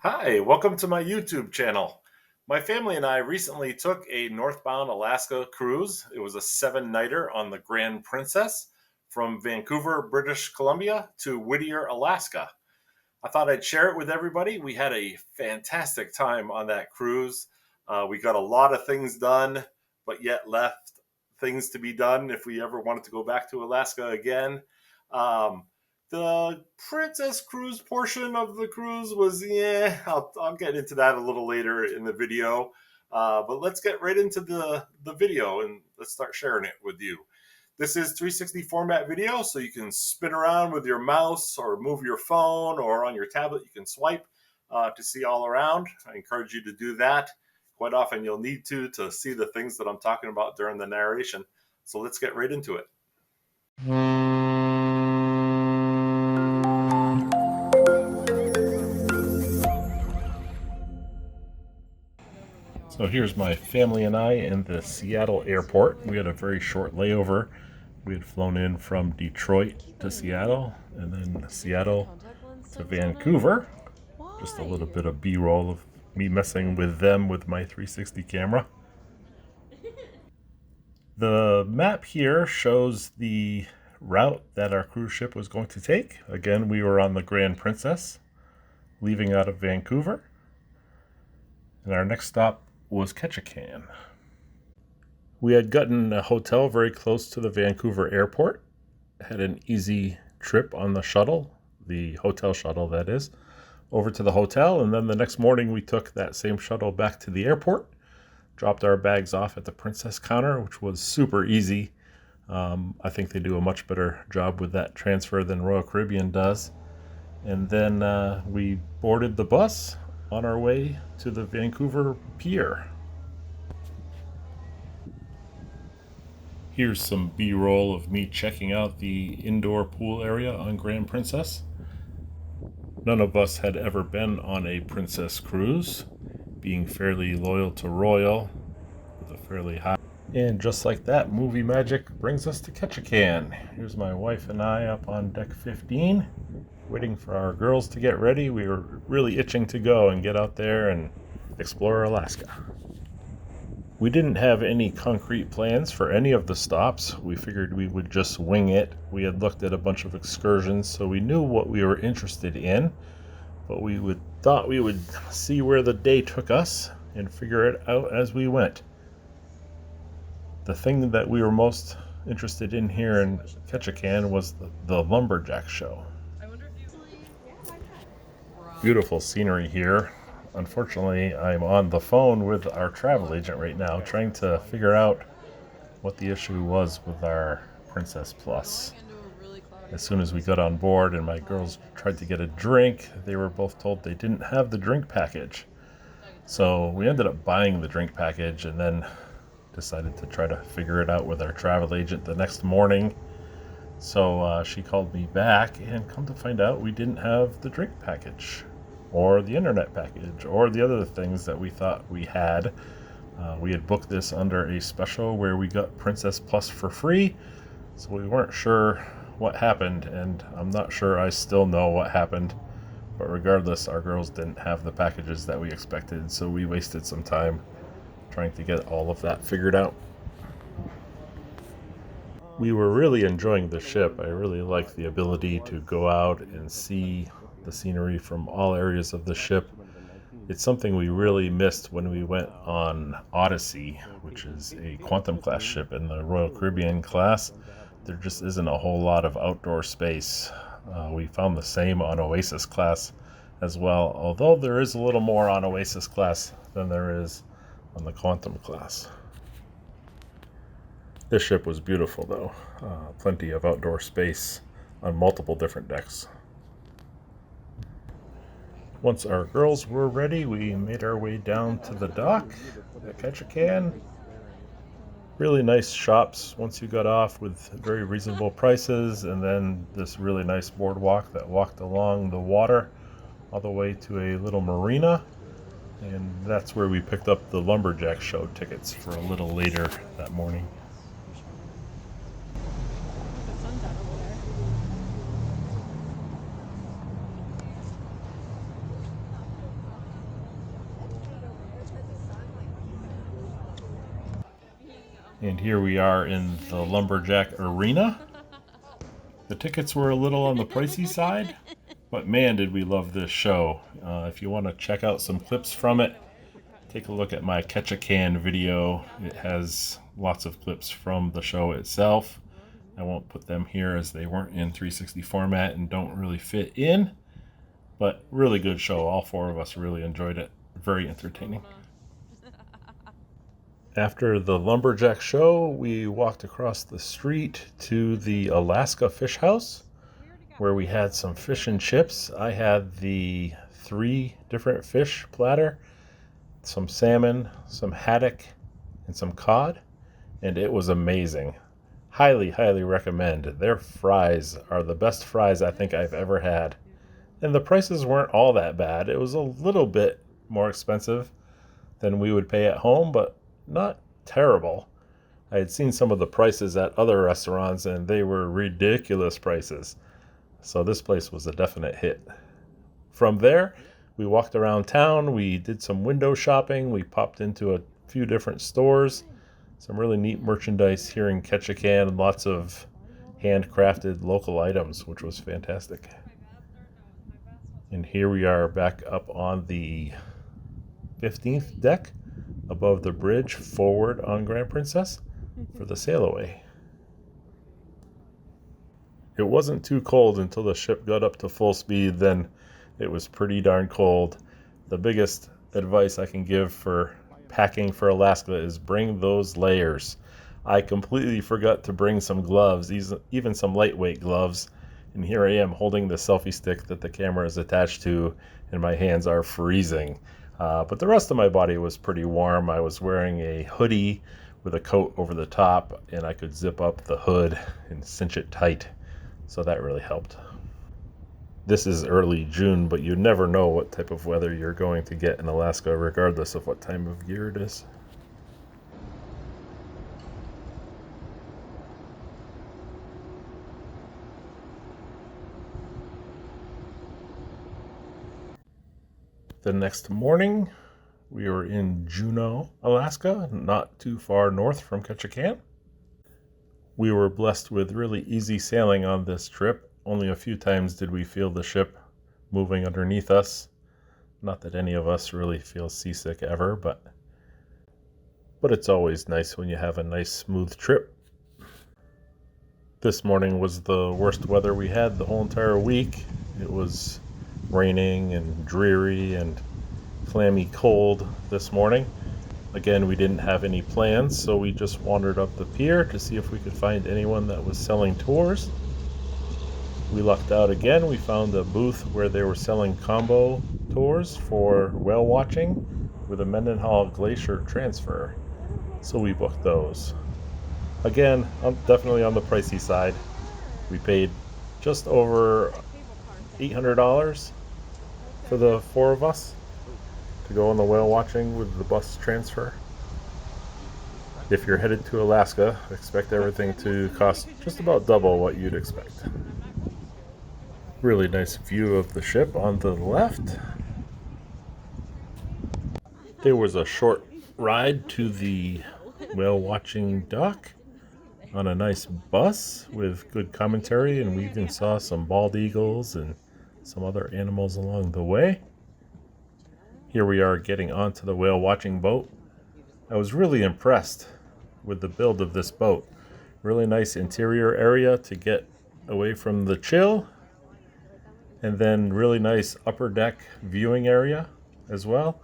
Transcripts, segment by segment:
Hi, welcome to my YouTube channel. My family and I recently took a Northbound Alaska cruise. It was a 7-nighter on the Grand Princess from Vancouver, British Columbia to Whittier, Alaska. I thought I'd share it with everybody. We had a fantastic time on that cruise. We got a lot of things done, but yet left things to be done if we ever wanted to go back to Alaska again. Um, the Princess Cruise portion of the cruise was, I'll get into that a little later in the video. But let's get right into the video and let's start sharing it with you. This is 360 format video, so you can spin around with your mouse or move your phone, or on your tablet you can swipe to see all around. I encourage you to do that. Quite often you'll need to see the things that I'm talking about during the narration. So let's get right into it. So here's my family and I in the Seattle airport. We had a very short layover. We had flown in from Detroit to Seattle and then Seattle to Vancouver. Just a little bit of B-roll of me messing with them with my 360 camera. The map here shows the route that our cruise ship was going to take. Again, we were on the Grand Princess, leaving out of Vancouver. And our next stop was Ketchikan. We had gotten a hotel very close to the Vancouver airport. Had an easy trip on the shuttle, the hotel shuttle that is, over to the hotel. And then the next morning we took that same shuttle back to the airport, dropped our bags off at the Princess counter, which was super easy. I think they do a much better job with that transfer than Royal Caribbean does. And then we boarded the bus on our way to the Vancouver pier. Here's some B-roll of me checking out the indoor pool area on Grand Princess. None of us had ever been on a Princess cruise, being fairly loyal to Royal with a fairly high. And just like that, movie magic brings us to Ketchikan. Here's my wife and I up on deck 15, waiting for our girls to get ready. We were really itching to go and get out there and explore Alaska. We didn't have any concrete plans for any of the stops. We figured we would just wing it. We had looked at a bunch of excursions, so we knew what we were interested in, but we thought we would see where the day took us and figure it out as we went. The thing that we were most interested in here in Ketchikan was the lumberjack show. Beautiful scenery here. Unfortunately, I'm on the phone with our travel agent right now trying to figure out what the issue was with our Princess Plus. As soon as we got on board and my girls tried to get a drink, they were both told they didn't have the drink package. So we ended up buying the drink package and then decided to try to figure it out with our travel agent the next morning. So she called me back, and come to find out we didn't have the drink package or the internet package or the other things that we thought we had. We had booked this under a special where we got Princess Plus for free, so we weren't sure what happened, and I'm not sure I still know what happened. But regardless, our girls didn't have the packages that we expected, so we wasted some time trying to get all of that figured out. We were really enjoying the ship. I really liked the ability to go out and see the scenery from all areas of the ship. It's something we really missed when we went on Odyssey, which is a Quantum class ship in the Royal Caribbean class. There just isn't a whole lot of outdoor space. We found the same on Oasis class as well, although there is a little more on Oasis class than there is on the Quantum class. This ship was beautiful though. Plenty of outdoor space on multiple different decks. Once our girls were ready, we made our way down to the dock at Ketchikan. Really nice shops once you got off with very reasonable prices, and then this really nice boardwalk that walked along the water all the way to a little marina. And that's where we picked up the lumberjack show tickets for a little later that morning. And here we are in the Lumberjack Arena. The tickets were a little on the pricey side, but man, did we love this show. If you want to check out some clips from it, take a look at my Ketchikan video. It has lots of clips from the show itself. I won't put them here as they weren't in 360 format and don't really fit in, but really good show. All four of us really enjoyed it. Very entertaining. After the Lumberjack show, we walked across the street to the Alaska Fish House, where we had some fish and chips. I had the 3 different fish platter, some salmon, some haddock, and some cod, and it was amazing. Highly, highly recommend. Their fries are the best fries I think I've ever had. And the prices weren't all that bad. It was a little bit more expensive than we would pay at home, but not terrible. I had seen some of the prices at other restaurants and they were ridiculous prices. So this place was a definite hit. From there, we walked around town, we did some window shopping, we popped into a few different stores, some really neat merchandise here in Ketchikan, and lots of handcrafted local items, which was fantastic. And here we are back up on the 15th deck above the bridge forward on Grand Princess for the sail away. It wasn't too cold until the ship got up to full speed, then it was pretty darn cold. The biggest advice I can give for packing for Alaska is bring those layers. I completely forgot to bring some gloves, even some lightweight gloves, and here I am holding the selfie stick that the camera is attached to, and my hands are freezing. But the rest of my body was pretty warm. I was wearing a hoodie with a coat over the top, and I could zip up the hood and cinch it tight. So that really helped. This is early June, but you never know what type of weather you're going to get in Alaska, regardless of what time of year it is. The next morning, we were in Juneau, Alaska, not too far north from Ketchikan. We were blessed with really easy sailing on this trip. Only a few times did we feel the ship moving underneath us. Not that any of us really feel seasick ever, but it's always nice when you have a nice smooth trip. This morning was the worst weather we had the whole entire week. It was raining and dreary and clammy cold this morning. Again, we didn't have any plans, so we just wandered up the pier to see if we could find anyone that was selling tours. We lucked out again. We found a booth where they were selling combo tours for whale watching with a Mendenhall Glacier transfer. So we booked those. Again, I'm definitely on the pricey side. We paid just over $800 for the 4 of us to go on the whale watching with the bus transfer. If you're headed to Alaska, expect everything to cost just about double what you'd expect. Really nice view of the ship on the left. There was a short ride to the whale watching dock on a nice bus with good commentary, and we even saw some bald eagles and some other animals along the way. Here we are getting onto the whale watching boat. I was really impressed with the build of this boat. Really nice interior area to get away from the chill, and then really nice upper deck viewing area as well.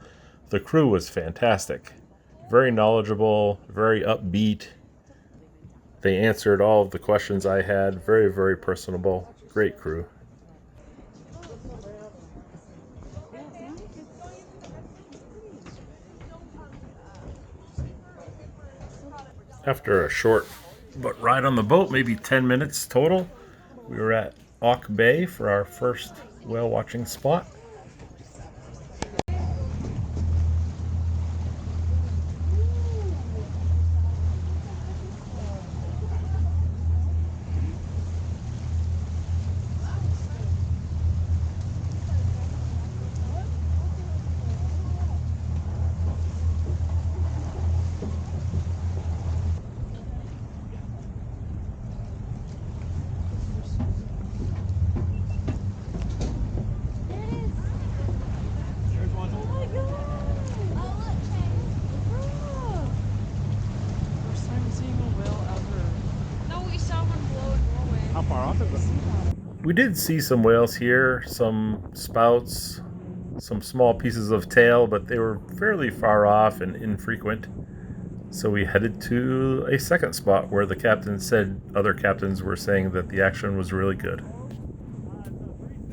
The crew was fantastic. Very knowledgeable, very upbeat. They answered all of the questions I had. Very, very personable. Great crew. After a short but ride on the boat, maybe 10 minutes total, we were at Auk Bay for our first whale watching spot. We did see some whales here, some spouts, some small pieces of tail, but they were fairly far off and infrequent. So we headed to a second spot where the captain said other captains were saying that the action was really good.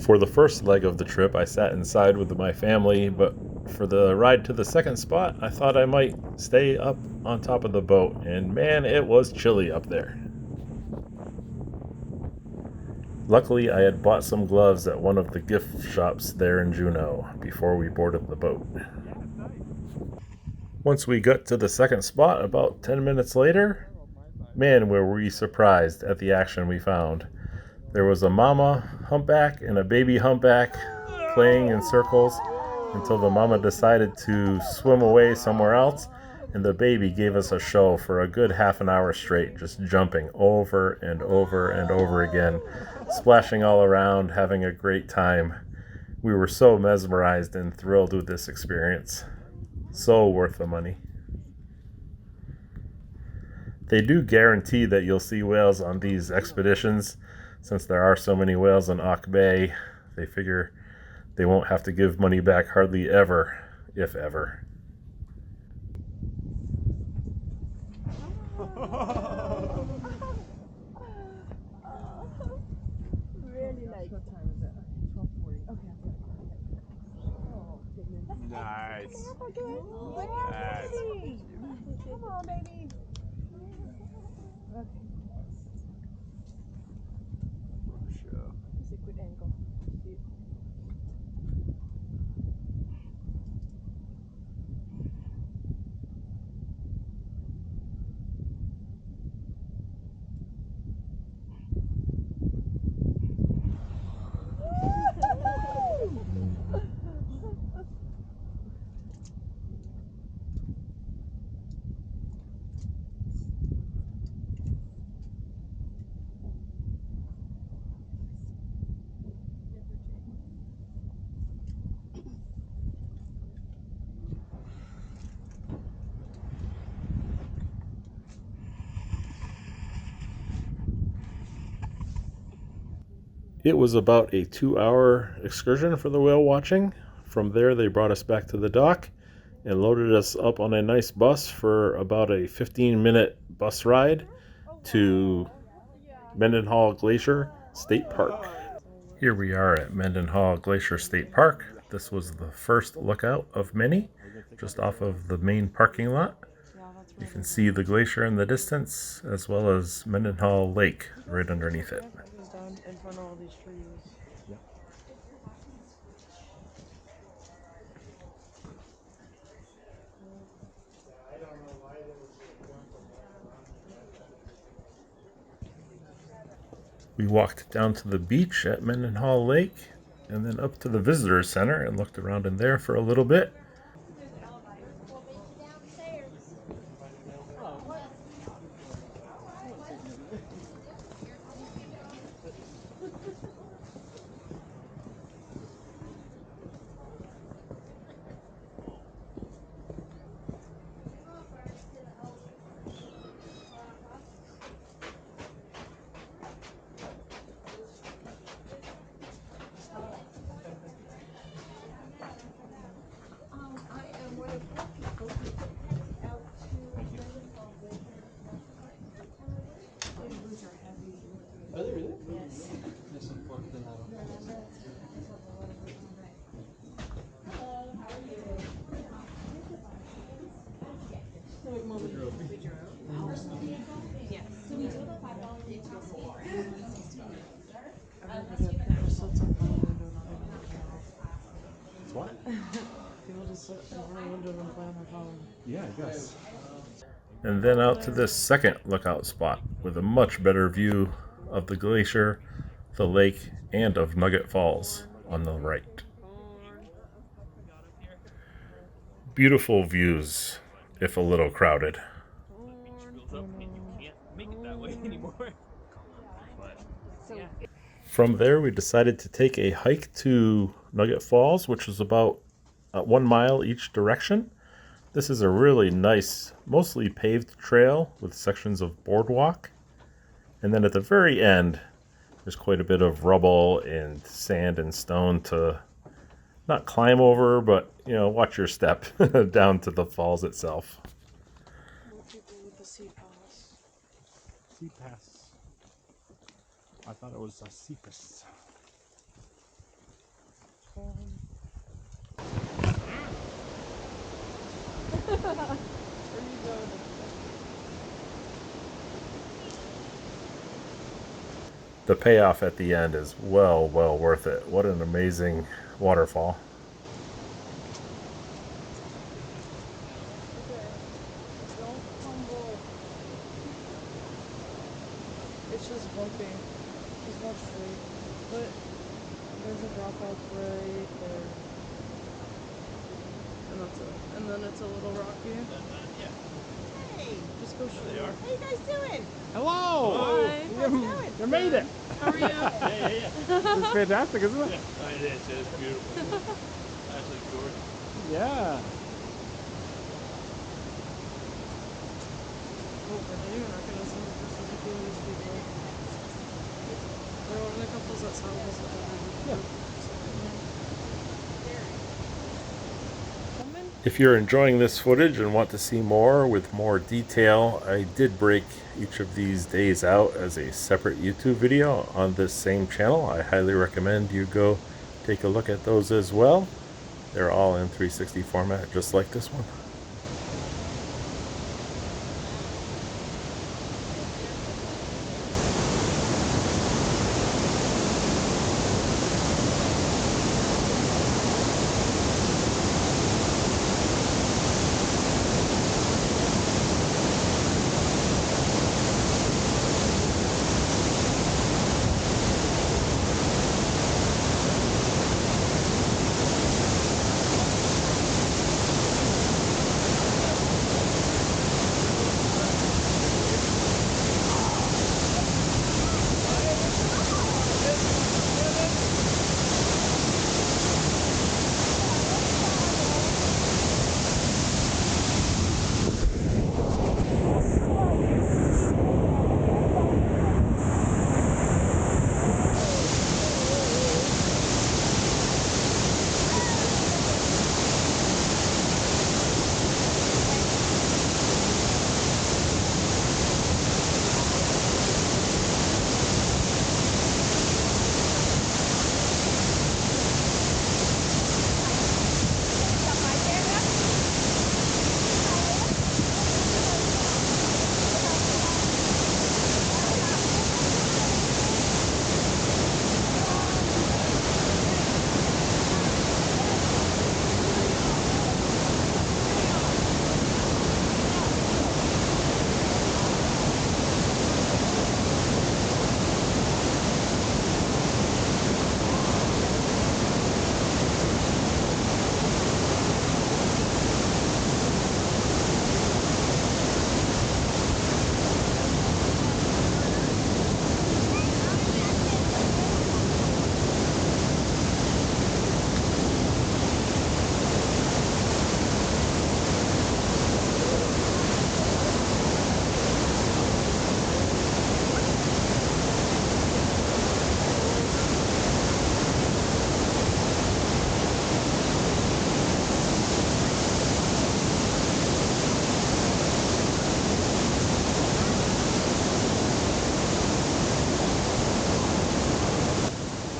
For the first leg of the trip, I sat inside with my family, but for the ride to the second spot, I thought I might stay up on top of the boat, and man, it was chilly up there. Luckily, I had bought some gloves at one of the gift shops there in Juneau before we boarded the boat. Once we got to the second spot, about 10 minutes later, man, were we surprised at the action we found. There was a mama humpback and a baby humpback playing in circles until the mama decided to swim away somewhere else, and the baby gave us a show for a good half an hour straight, just jumping over and over and over again, splashing all around, having a great time. We were so mesmerized and thrilled with this experience. So worth the money. They do guarantee that you'll see whales on these expeditions. Since there are so many whales in Auk Bay, they figure they won't have to give money back hardly ever, if ever. Really nice. What time is it? 12:40. Okay. Nice. Nice. Come on, baby. Okay. Just a good angle. It was about a 2-hour excursion for the whale watching. From there, they brought us back to the dock and loaded us up on a nice bus for about a 15-minute bus ride to Mendenhall Glacier State Park. Here we are at Mendenhall Glacier State Park. This was the first lookout of many, just off of the main parking lot. You can see the glacier in the distance, as well as Mendenhall Lake right underneath it. In front of all these trees. We walked down to the beach at Mendenhall Lake and then up to the visitor center and looked around in there for a little bit. Are they really? Yes. There's some pork in that one. Yes. So we do have a $5 detail fee. People sit in front of the window, not even looking out. What? People just sit in front of the window and play on their phone. Yeah, I guess. And then out to this second lookout spot with a much better view of the glacier, the lake, and of Nugget Falls on the right. Beautiful views, if a little crowded. From there, we decided to take a hike to Nugget Falls, which is about 1 mile each direction. This is a really nice, mostly paved trail with sections of boardwalk. And then at the very end, There's quite a bit of rubble and sand and stone to not climb over, but watch your step down to the falls itself. More people with the sea pass. Sea pass. I thought it was a sea pass. The payoff at the end is well worth it. What an amazing waterfall. Don't tumble. It's just bumpy. It's not straight. But there's a drop off right there. And that's it. And then it's a little rocky. Hey, Just go straight. how you guys doing? Hello! Hi. How's it going? You made it! How are you? It's fantastic, isn't it? Yeah, it is. It's beautiful. Absolutely gorgeous. Yeah. Oh, really? You're not gonna send the Suzuki in these people. There were only couples that saw this. Yeah. If you're enjoying this footage and want to see more with more detail, I did break each of these days out as a separate YouTube video on this same channel. I highly recommend you go take a look at those as well. They're all in 360 format, just like this one.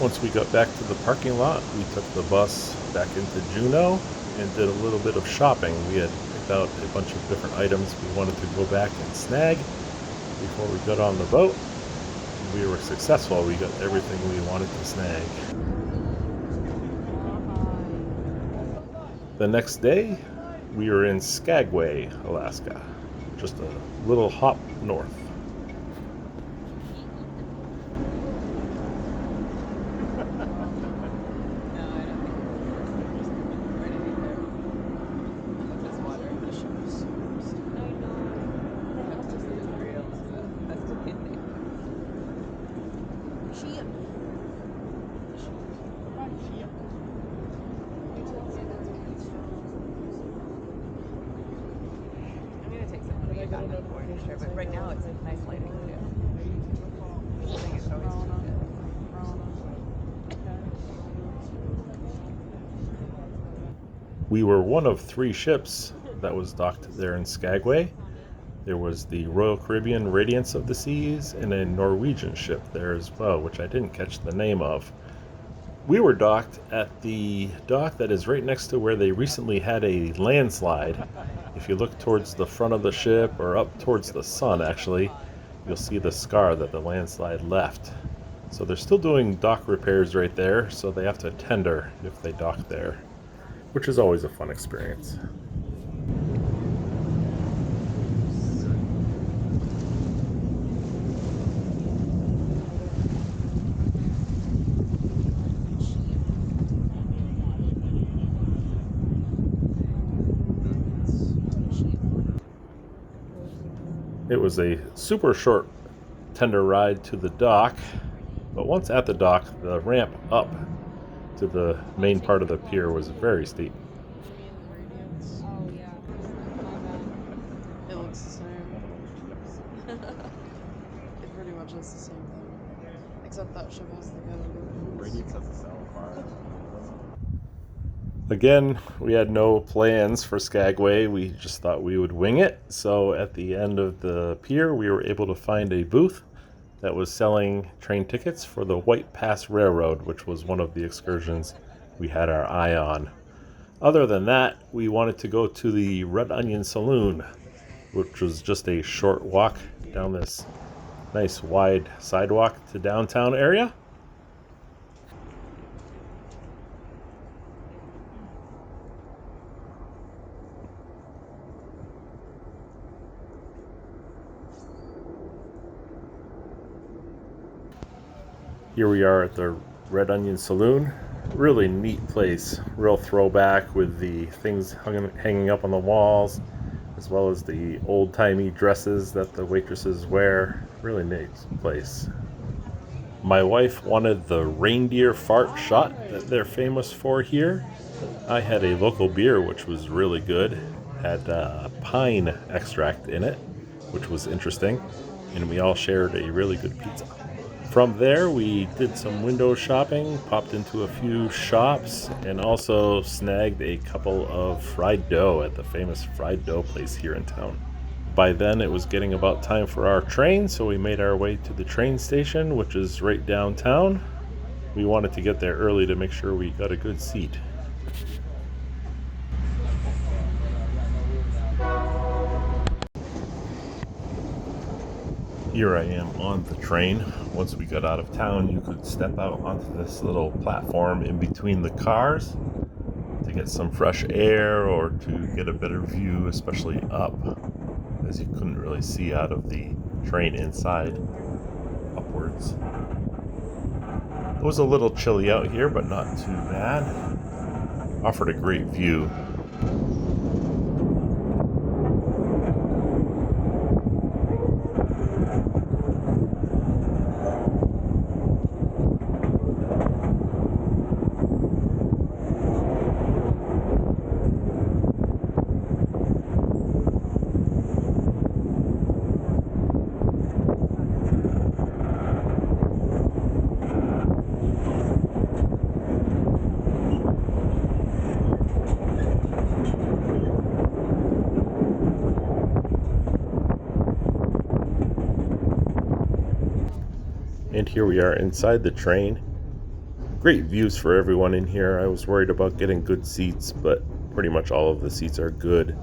Once we got back to the parking lot, we took the bus back into Juneau and did a little bit of shopping. We had picked out a bunch of different items we wanted to go back and snag before we got on the boat. We were successful. We got everything we wanted to snag. The next day, we were in Skagway, Alaska, just a little hop north. But right now it's nice lighting too. I think it's always too good. We were one of 3 ships that was docked there in Skagway. There was the Royal Caribbean Radiance of the Seas and a Norwegian ship there as well, which I didn't catch the name of. We were docked at the dock that is right next to where they recently had a landslide. If you look towards the front of the ship, or up towards the sun actually, you'll see the scar that the landslide left. So they're still doing dock repairs right there, so they have to tender if they dock there, which is always a fun experience. It was a super short tender ride to the dock, but once at the dock, the ramp up to the main part of the pier was very steep. Oh yeah. My bad. It looks the same. It pretty much is the same thing. Except that ship has the gun. Radiance has a cell fire. Again, we had no plans for Skagway. We just thought we would wing it. So at the end of the pier, we were able to find a booth that was selling train tickets for the White Pass Railroad, which was one of the excursions we had our eye on. Other than that, we wanted to go to the Red Onion Saloon, which was just a short walk down this nice wide sidewalk to downtown area. Here we are at the Red Onion Saloon. Really neat place, real throwback with the things hanging up on the walls, as well as the old-timey dresses that the waitresses wear. Really neat place. My wife wanted the reindeer fart shot that they're famous for here. I had a local beer which was really good. Had pine extract in it, which was interesting, and we all shared a really good pizza. From there, we did some window shopping, popped into a few shops, and also snagged a couple of fried dough at the famous fried dough place here in town. By then, it was getting about time for our train, so we made our way to the train station, which is right downtown. We wanted to get there early to make sure we got a good seat. Here I am on the train. Once we got out of town, you could step out onto this little platform in between the cars to get some fresh air or to get a better view, especially up, as you couldn't really see out of the train inside upwards. It was a little chilly out here, but not too bad. Offered a great view. And here we are inside the train. Great views for everyone in here. I was worried about getting good seats, but pretty much all of the seats are good.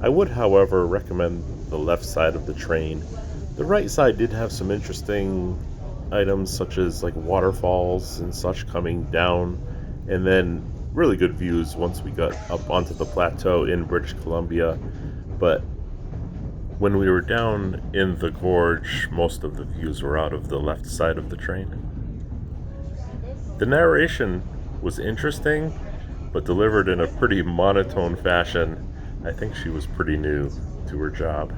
I would, however, recommend the left side of the train. The right side did have some interesting items, such as like waterfalls and such coming down, and then really good views once we got up onto the plateau in British Columbia. But when we were down in the gorge, most of the views were out of the left side of the train. The narration was interesting, but delivered in a pretty monotone fashion. I think she was pretty new to her job.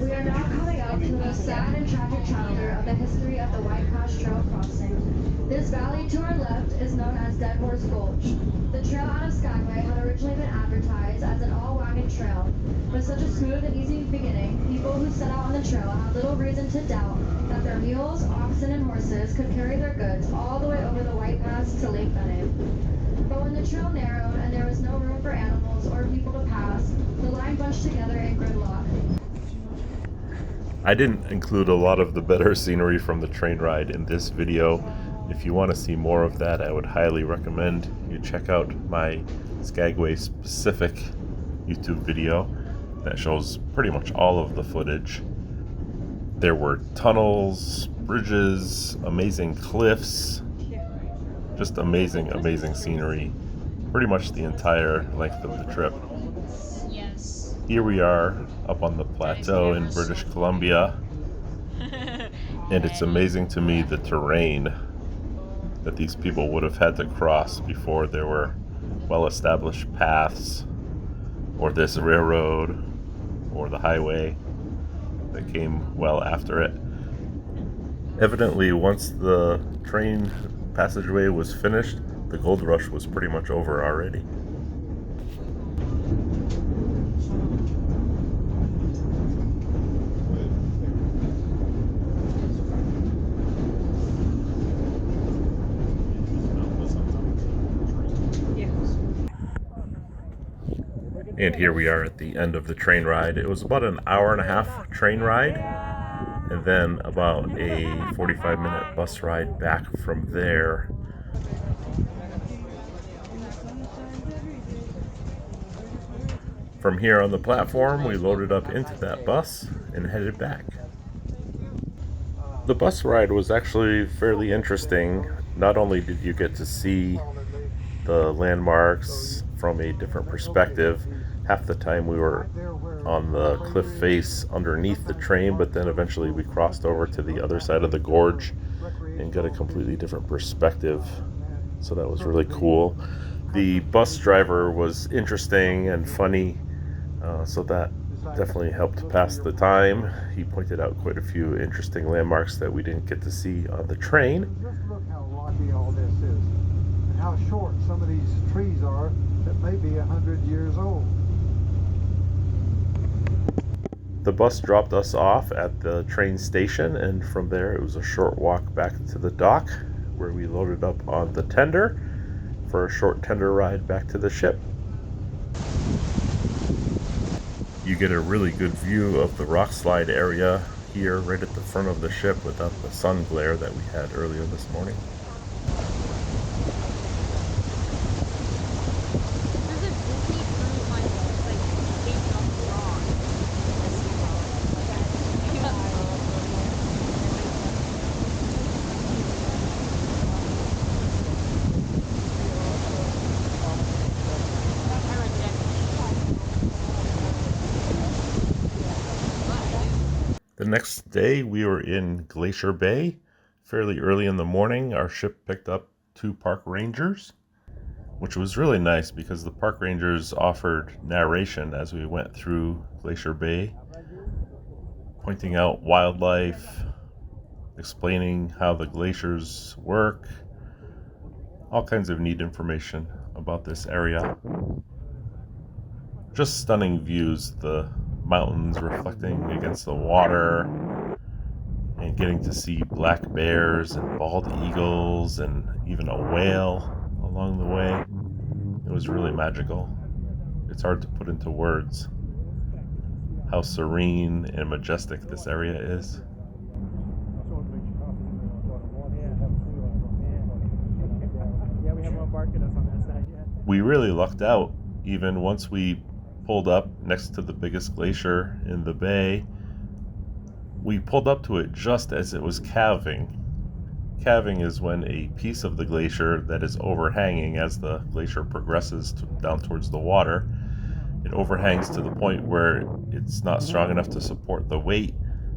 We are now coming up to the sad and tragic chapter of the history of the White Pass Trail crossing. This valley to our left is known as Dead Horse Gulch. The trail out of Skagway had originally been advertised as an all-wagon trail. With such a smooth and easy beginning, people who set out on the trail had little reason to doubt that their mules, oxen, and horses could carry their goods all the way over the White Pass to Lake Bennett. But when the trail narrowed animals or people to pass, the line bunched together in gridlock. I didn't include a lot of the better scenery from the train ride in this video. If you want to see more of that, I would highly recommend you check out my Skagway specific YouTube video that shows pretty much all of the footage. There were tunnels, bridges, amazing cliffs, just amazing, amazing scenery, pretty much the entire length of the trip. Yes. Here we are up on the plateau in British Columbia, and it's amazing to me the terrain that these people would have had to cross before there were well-established paths or this railroad or the highway that came well after it. Evidently, once the train passageway was finished, the gold rush was pretty much over already. And here we are at the end of the train ride. It was about an hour and a half train ride, and then about a 45-minute bus ride back from there. From here on the platform, we loaded up into that bus and headed back. The bus ride was actually fairly interesting. Not only did you get to see the landmarks from a different perspective, half the time we were on the cliff face underneath the train, but then eventually we crossed over to the other side of the gorge and got a completely different perspective. So that was really cool. The bus driver was interesting and funny, so that definitely helped pass the time. He pointed out quite a few interesting landmarks that we didn't get to see on the train. Just look how rocky all this is, and how short some of these trees are that may be 100 years old. The bus dropped us off at the train station, and from there it was a short walk back to the dock where we loaded up on the tender for a short tender ride back to the ship. You get a really good view of the rock slide area here right at the front of the ship without the sun glare that we had earlier this morning. There's a Disney cruise line that's like based on the rock. The next day we were in Glacier Bay. Fairly early in the morning, our ship picked up 2 park rangers, which was really nice because the park rangers offered narration as we went through Glacier Bay, pointing out wildlife, explaining how the glaciers work, all kinds of neat information about this area. Just stunning views, the mountains reflecting against the water, and getting to see black bears and bald eagles and even a whale along the way. It was really magical. It's hard to put into words how serene and majestic this area is. Yeah, we have one barking us on that side. Yeah. We really lucked out. Even once we pulled up next to the biggest glacier in the bay, we pulled up to it just as it was calving. Calving is when a piece of the glacier that is overhanging as the glacier progresses down towards the water, it overhangs to the point where it's not strong enough to support the weight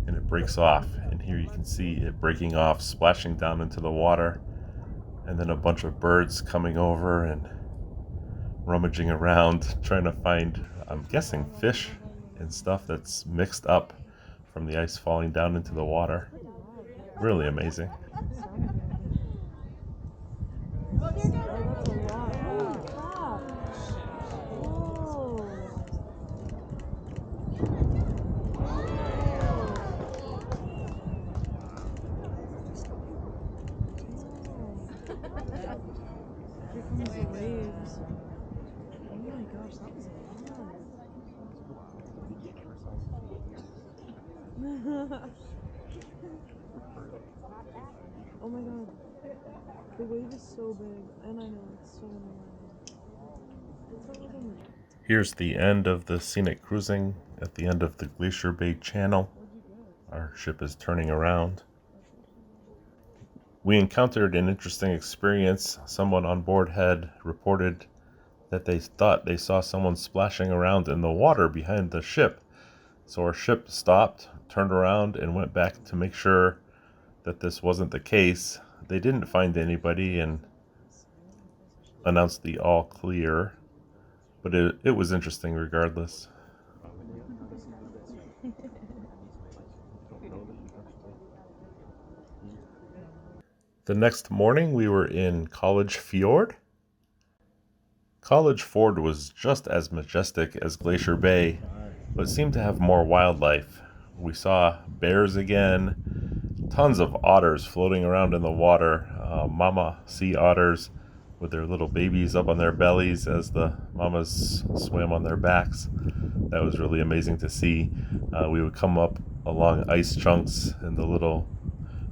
and it breaks off. And here you can see it breaking off, splashing down into the water, and then a bunch of birds coming over and rummaging around trying to find, I'm guessing, fish and stuff that's mixed up from the ice falling down into the water. Really amazing. Here comes the waves. Oh my gosh, Oh my god. The wave is so big, and I know it's so annoying. Here's the end of the scenic cruising at the end of the Glacier Bay channel. Our ship is turning around. We encountered an interesting experience. Someone on board had reported that they thought they saw someone splashing around in the water behind the ship. So our ship stopped, turned around, and went back to make sure that this wasn't the case. They didn't find anybody and announced the all clear, but it was interesting regardless. The next morning we were in College Fjord. College Fjord was just as majestic as Glacier Bay, but seemed to have more wildlife. We saw bears again, tons of otters floating around in the water, mama sea otters with their little babies up on their bellies as the mamas swam on their backs. That was really amazing to see. We would come up along ice chunks and the little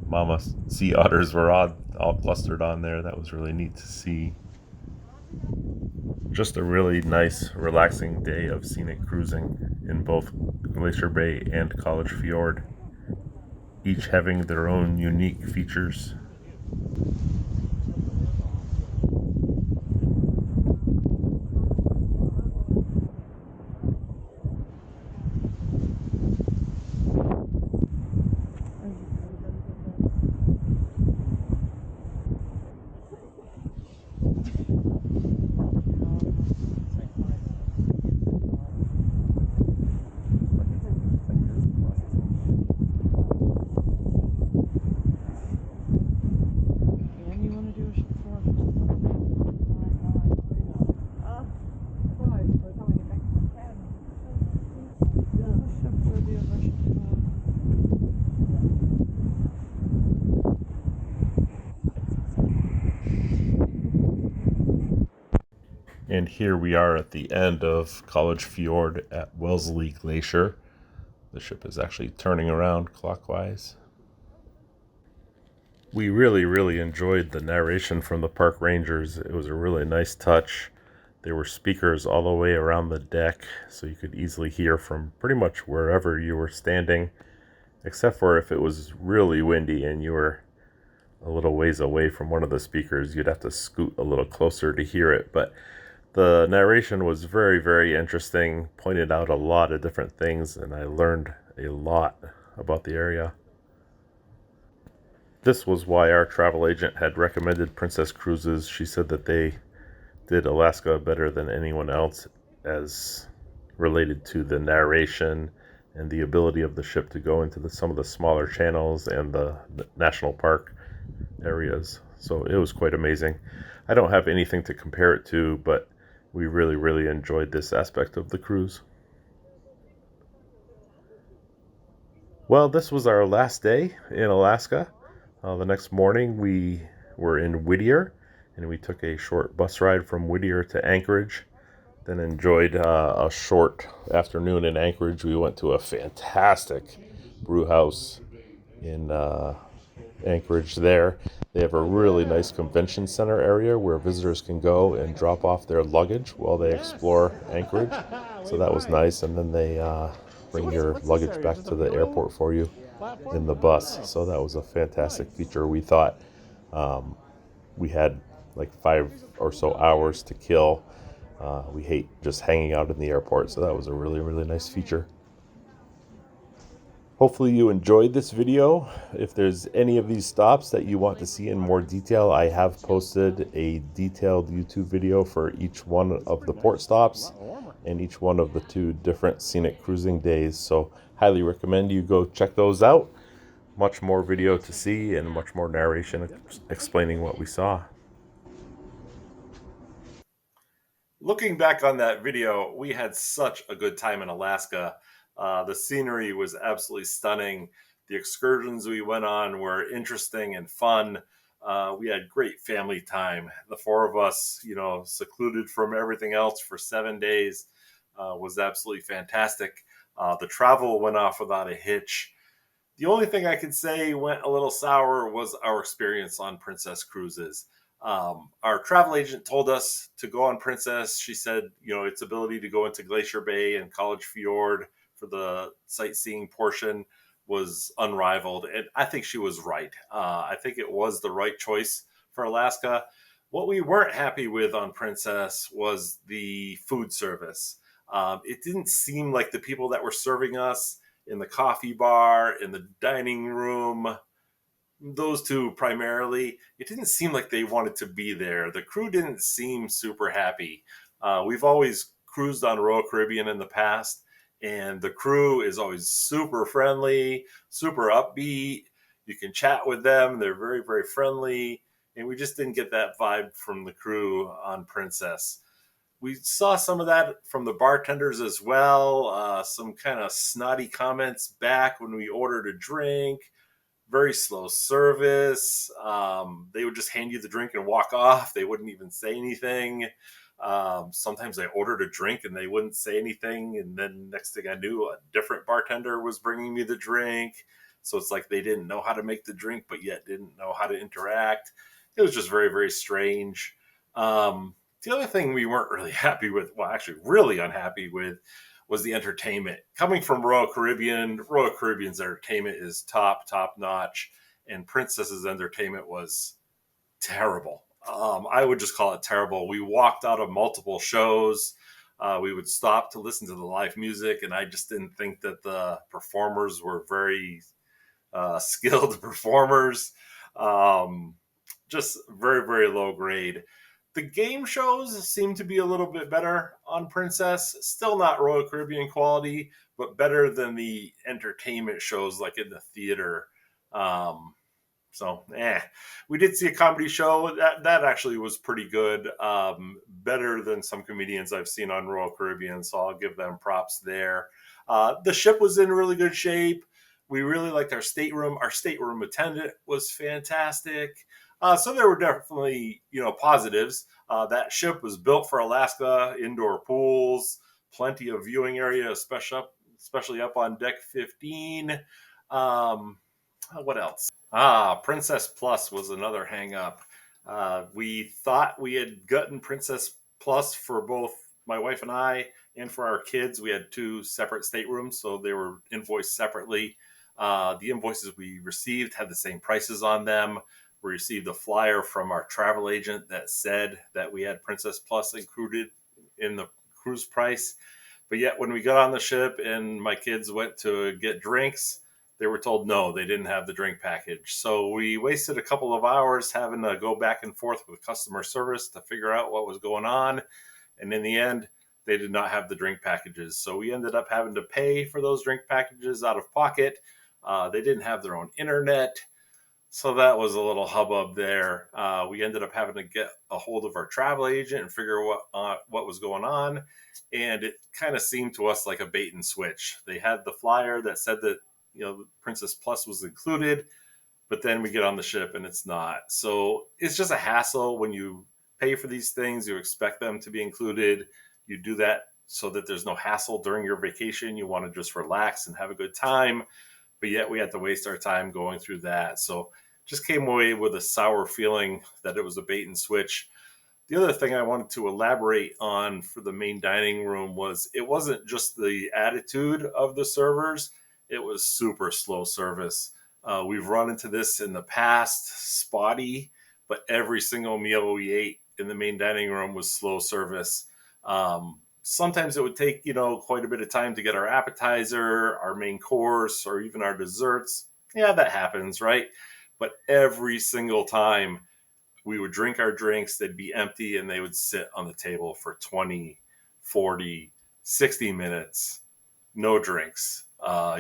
mama sea otters were all clustered on there. That was really neat to see. Just a really nice, relaxing day of scenic cruising in both Glacier Bay and College Fjord, each having their own unique features. And here we are at the end of College Fjord at Wellesley Glacier. The ship is actually turning around clockwise. We really enjoyed the narration from the park rangers. It was a really nice touch. There were speakers all the way around the deck, so you could easily hear from pretty much wherever you were standing, except for if it was really windy and you were a little ways away from one of the speakers, you'd have to scoot a little closer to hear it. But the narration was very interesting, pointed out a lot of different things, and I learned a lot about the area. This was why our travel agent had recommended Princess Cruises. She said that they did Alaska better than anyone else as related to the narration and the ability of the ship to go into some of the smaller channels and the national park areas. So it was quite amazing. I don't have anything to compare it to, but we really enjoyed this aspect of the cruise. Well, this was our last day in Alaska. The next morning we were in Whittier, and we took a short bus ride from Whittier to Anchorage, then enjoyed a short afternoon in Anchorage. We went to a fantastic brew house in Anchorage there. They have a really nice convention center area where visitors can go and drop off their luggage while they explore Anchorage. So that was nice. And then they bring your luggage back to the airport for you in the bus. So that was a fantastic feature. We thought we had like 5 or so hours to kill. We hate just hanging out in the airport. So that was a really nice feature. Hopefully you enjoyed this video. If there's any of these stops that you want to see in more detail, I have posted a detailed YouTube video for each one of the port stops and each one of the 2 different scenic cruising days. So highly recommend you go check those out. Much more video to see and much more narration explaining what we saw. Looking back on that video, we had such a good time in Alaska. The scenery was absolutely stunning. The excursions we went on were interesting and fun. We had great family time. The four of us, secluded from everything else for 7 days, was absolutely fantastic. The travel went off without a hitch. The only thing I could say went a little sour was our experience on Princess cruises. Our travel agent told us to go on Princess. She said, its ability to go into Glacier Bay and College Fjord for the sightseeing portion was unrivaled. And I think she was right. I think it was the right choice for Alaska. What we weren't happy with on Princess was the food service. It didn't seem like the people that were serving us in the coffee bar, in the dining room, those two primarily, it didn't seem like they wanted to be there. The crew didn't seem super happy. We've always cruised on Royal Caribbean in the past, and the crew is always super friendly, super upbeat. You can chat with them. They're very, very friendly. And we just didn't get that vibe from the crew on Princess. We saw some of that from the bartenders as well. Some kind of snotty comments back when we ordered a drink. Very slow service. They would just hand you the drink and walk off. They wouldn't even say anything. Sometimes I ordered a drink and they wouldn't say anything. And then next thing I knew, a different bartender was bringing me the drink. So it's like they didn't know how to make the drink, but yet didn't know how to interact. It was just very, very strange. The other thing we weren't really happy with, well, actually really unhappy with, was the entertainment. Coming from Royal Caribbean's entertainment is top notch, and Princess's entertainment was terrible. I would just call it terrible. We walked out of multiple shows. We would stop to listen to the live music, and I just didn't think that the performers were very skilled performers. Just very, very low grade. The game shows seem to be a little bit better on Princess. Still not Royal Caribbean quality, but better than the entertainment shows like in the theater. We did see a comedy show that actually was pretty good. Better than some comedians I've seen on Royal Caribbean, so I'll give them props there. The ship was in really good shape. We really liked our stateroom. Our stateroom attendant was fantastic. So there were definitely, positives. That ship was built for Alaska, indoor pools, plenty of viewing area, especially up on deck 15. What else? Princess Plus was another hang up. We thought we had gotten Princess Plus for both my wife and I and for our kids. We had two separate staterooms, so they were invoiced separately. The invoices we received had the same prices on them. We received a flyer from our travel agent that said that we had Princess Plus included in the cruise price. But yet when we got on the ship and my kids went to get drinks, they were told no, they didn't have the drink package. So we wasted a couple of hours having to go back and forth with customer service to figure out what was going on. And in the end, they did not have the drink packages. So we ended up having to pay for those drink packages out of pocket. They didn't have their own internet. So that was a little hubbub there. We ended up having to get a hold of our travel agent and figure what was going on. And it kind of seemed to us like a bait and switch. They had the flyer that said that, Princess Plus was included, but then we get on the ship and it's not. So it's just a hassle when you pay for these things. You expect them to be included. You do that so that there's no hassle during your vacation. You want to just relax and have a good time. But yet we had to waste our time going through that. So just came away with a sour feeling that it was a bait and switch. The other thing I wanted to elaborate on for the main dining room was it wasn't just the attitude of the servers. It was super slow service. We've run into this in the past, spotty, but every single meal we ate in the main dining room was slow service. Sometimes it would take, quite a bit of time to get our appetizer, our main course, or even our desserts. Yeah, that happens, right? But every single time we would drink our drinks, they'd be empty and they would sit on the table for 20, 40, 60 minutes. No drinks.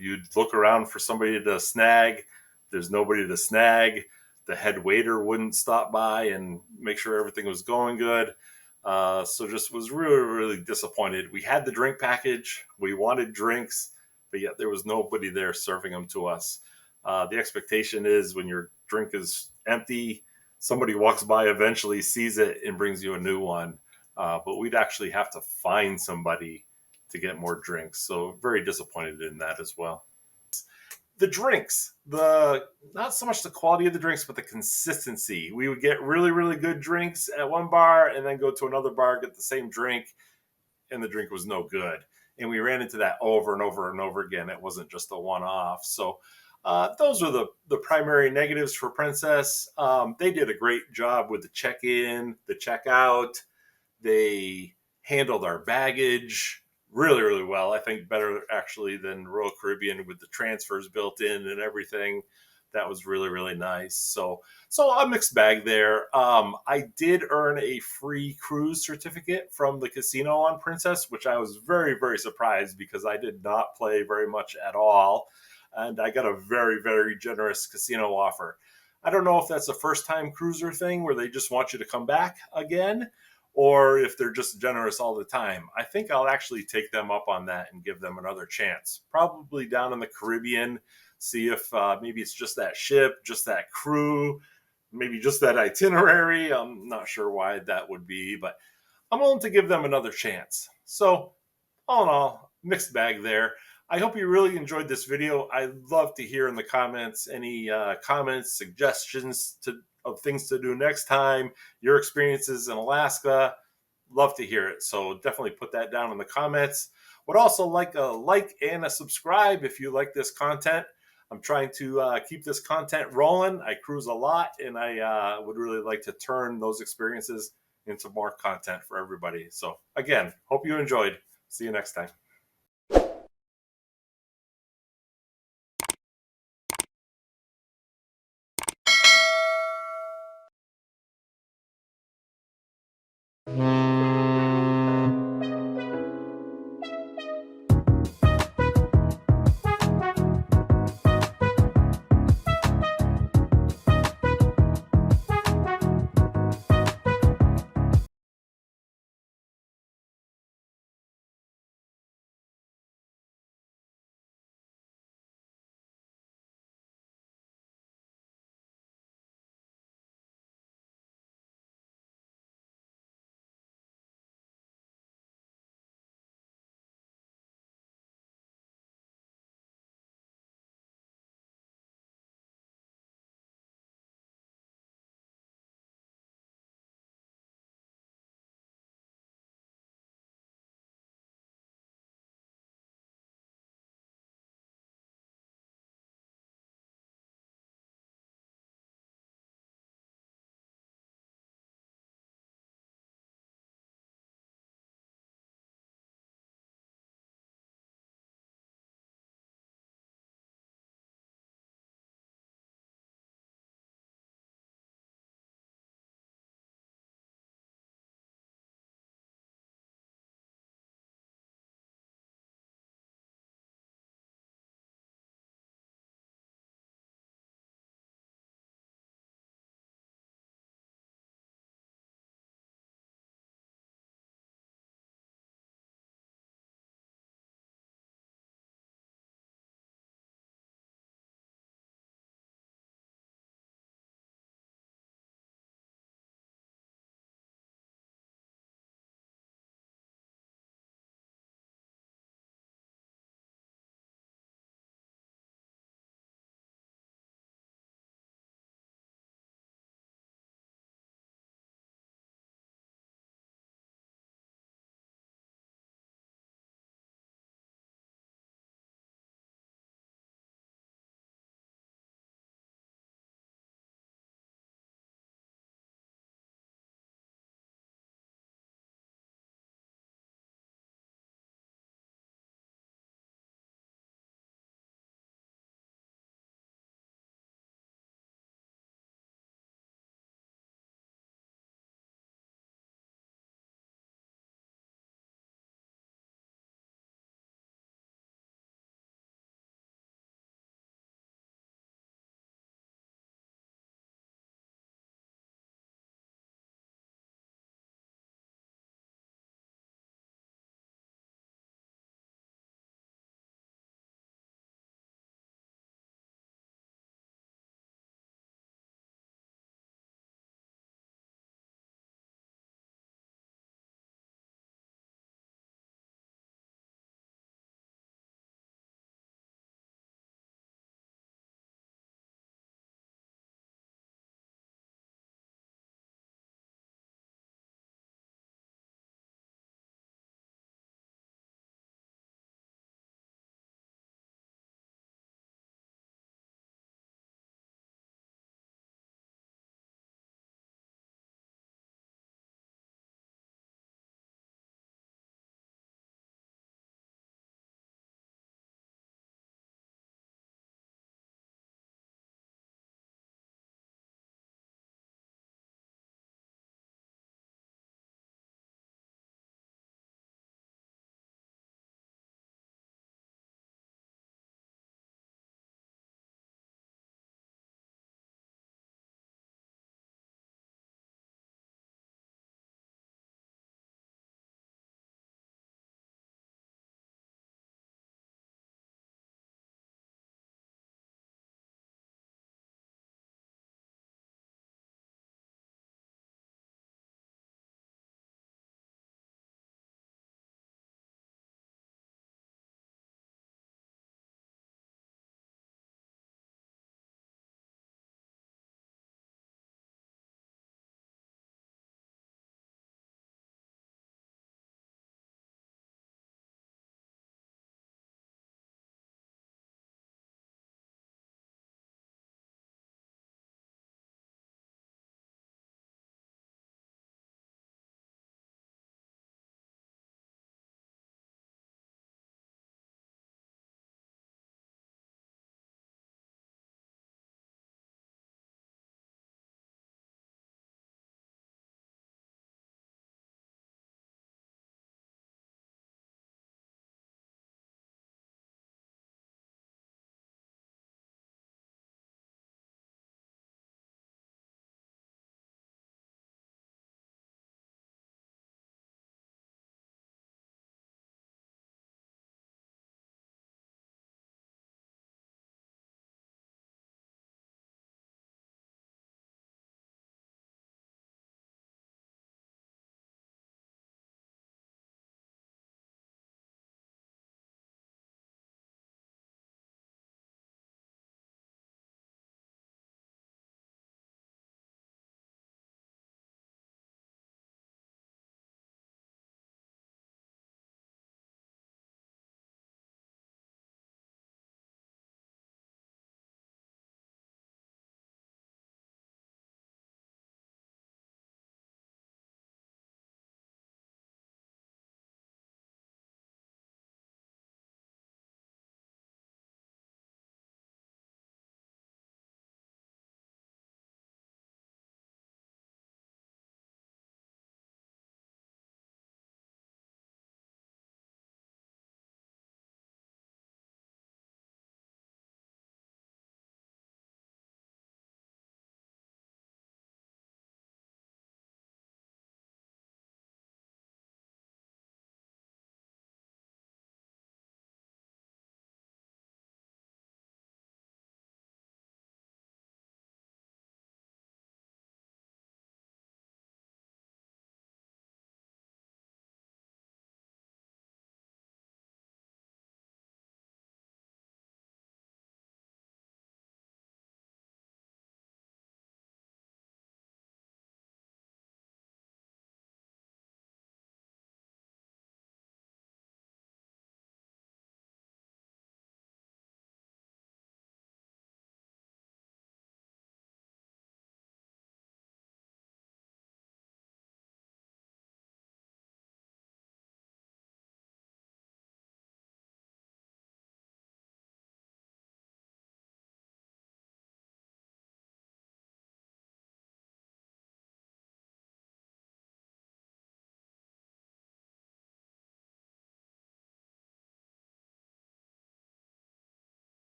You'd look around for somebody to snag. There's nobody to snag. The head waiter wouldn't stop by and make sure everything was going good. So just was really, really disappointed. We had the drink package. We wanted drinks, but yet there was nobody there serving them to us. The expectation is when your drink is empty, somebody walks by, eventually sees it and brings you a new one. But we'd actually have to find somebody to get more drinks. So very disappointed in that as well. The drinks, not so much the quality of the drinks, but the consistency. We would get really, really good drinks at one bar and then go to another bar, get the same drink, and the drink was no good. And we ran into that over and over and over again. It wasn't just a one-off. So those are the primary negatives for Princess. They did a great job with the check-in, the check-out. They handled our baggage really, really well. I think better actually than Royal Caribbean with the transfers built in and everything. That was really, really nice. So a mixed bag there. I did earn a free cruise certificate from the casino on Princess, which I was very, very surprised because I did not play very much at all. And I got a very, very generous casino offer. I don't know if that's a first-time cruiser thing where they just want you to come back again, or if they're just generous all the time. I think I'll actually take them up on that and give them another chance. Probably down in the Caribbean, see if maybe it's just that ship, just that crew, maybe just that itinerary. I'm not sure why that would be, but I'm willing to give them another chance. So all in all, mixed bag there. I hope you really enjoyed this video. I'd love to hear in the comments any comments, suggestions of things to do next time, your experiences in Alaska. Love to hear it. So definitely put that down in the comments. Would also like a like and a subscribe if you like this content. I'm trying to keep this content rolling. I cruise a lot, and I would really like to turn those experiences into more content for everybody. So again, hope you enjoyed. See you next time.